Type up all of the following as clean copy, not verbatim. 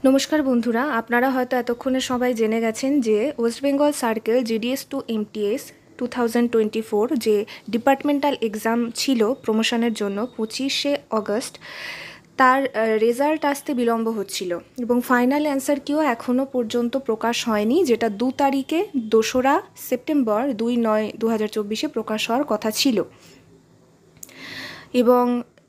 নমস্কার বন্ধুরা, আপনারা হয়তো এতক্ষণে সবাই জেনে গেছেন যে West Bengal circle GDS to MTS 2024 যে ডিপার্টমেন্টাল এক্সাম ছিল প্রমোশনের জন্য 25শে অগস্ট, তার রেজাল্ট আসতে বিলম্ব হচ্ছিল এবং ফাইনাল অ্যান্সার কিও এখনও পর্যন্ত প্রকাশ হয়নি, যেটা 2 তারিখে 2রা সেপ্টেম্বর 2/9/2024 প্রকাশ হওয়ার কথা ছিল। এবং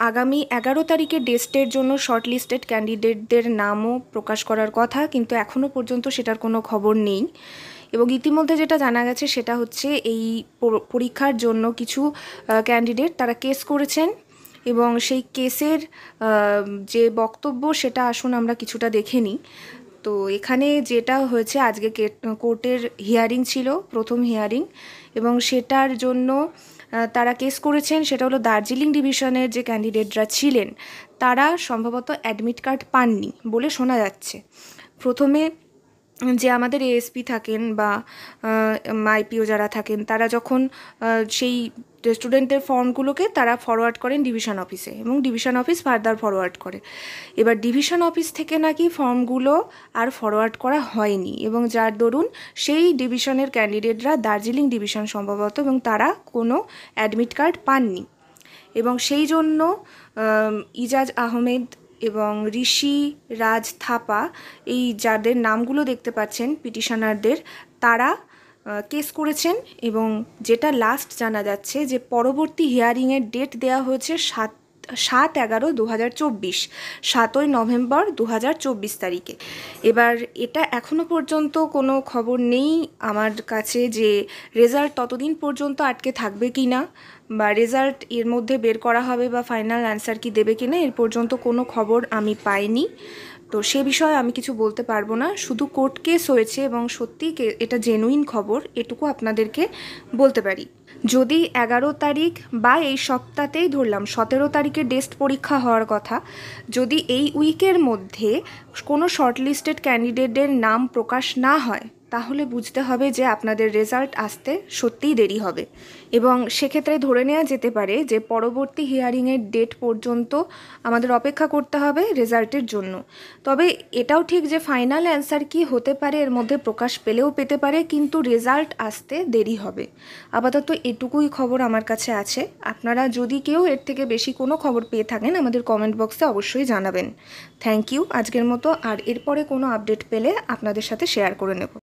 আগামী 11 তারিখে টেস্টের জন্য শর্টলিস্টেড ক্যান্ডিডেটদের নামও প্রকাশ করার কথা, কিন্তু এখনও পর্যন্ত সেটার কোনো খবর নেই। এবং ইতিমধ্যে যেটা জানা গেছে সেটা হচ্ছে এই পরীক্ষার জন্য কিছু ক্যান্ডিডেট তারা কেস করেছেন এবং সেই কেসের যে বক্তব্য সেটা আসুন আমরা কিছুটা দেখে নিই। তো এখানে যেটা হয়েছে, আজকে কোর্টের হিয়ারিং ছিল, প্রথম হিয়ারিং, এবং সেটার জন্য তারা কেস করেছেন। সেটা হলো দার্জিলিং ডিভিশনের যে ক্যান্ডিডেটরা ছিলেন তারা সম্ভবত অ্যাডমিট কার্ড পাননি বলে শোনা যাচ্ছে। প্রথমে যে আমাদের এএসপি থাকেন বা আইপিও যারা থাকেন, তারা যখন সেই স্টুডেন্টের ফর্মগুলোকে তারা ফরওয়ার্ড করেন ডিভিশন অফিসে এবং ডিভিশন অফিস ফার্দার ফরওয়ার্ড করে। এবার ডিভিশন অফিস থেকে নাকি ফর্মগুলো আর ফরওয়ার্ড করা হয়নি এবং যার দরুন সেই ডিভিশনের ক্যান্ডিডেটরা দার্জিলিং ডিভিশন সম্ভবত, এবং তারা কোনো অ্যাডমিট কার্ড পাননি। এবং সেই জন্য ইজাজ আহমেদ এবং ঋষি রাজ থাপা, এই যাদের নামগুলো দেখতে পাচ্ছেন পিটিশনারদের, তারা কেস করেছেন। এবং যেটা লাস্ট জানা যাচ্ছে যে পরবর্তী হিয়ারিংয়ের ডেট দেওয়া হয়েছে 7/11/2024, 7ই নভেম্বর 2024 তারিখে। এবার এটা এখনও পর্যন্ত কোনো খবর নেই আমার কাছে যে রেজাল্ট ততদিন পর্যন্ত আটকে থাকবে কি না, বা রেজাল্ট এর মধ্যে বের করা হবে বা ফাইনাল অ্যান্সার কি দেবে কিনা, এর পর্যন্ত কোনো খবর আমি পাইনি। তো সে বিষয়ে আমি কিছু বলতে পারবো না। শুধু কোর্ট কেস হয়েছে এবং সত্যি এটা জেনুইন খবর, এটুকু আপনাদেরকে বলতে পারি। যদি 11 তারিখ বা এই সপ্তাহতেই ধরলাম 17 তারিখে টেস্ট পরীক্ষা হওয়ার কথা, যদি এই উইকের মধ্যে কোনো শর্টলিস্টেড ক্যান্ডিডেটদের নাম প্রকাশ না হয়, তাহলে বুঝতে হবে যে আপনাদের রেজাল্ট আসতে সত্যিই দেরি হবে। এবং সেক্ষেত্রে ধরে নেওয়া যেতে পারে যে পরবর্তী হিয়ারিংয়ের ডেট পর্যন্ত আমাদের অপেক্ষা করতে হবে রেজাল্টের জন্য। তবে এটাও ঠিক যে ফাইনাল অ্যান্সার কি হতে পারে এর মধ্যে প্রকাশ পেলেও পেতে পারে, কিন্তু রেজাল্ট আসতে দেরি হবে। আপাতত এটুকুই খবর আমার কাছে আছে। আপনারা যদি কেউ এর থেকে বেশি কোনো খবর পেয়ে থাকেন আমাদের কমেন্ট বক্সে অবশ্যই জানাবেন। থ্যাংক ইউ আজকের মতো। আর এরপরে কোনো আপডেট পেলে আপনাদের সাথে শেয়ার করে নেব।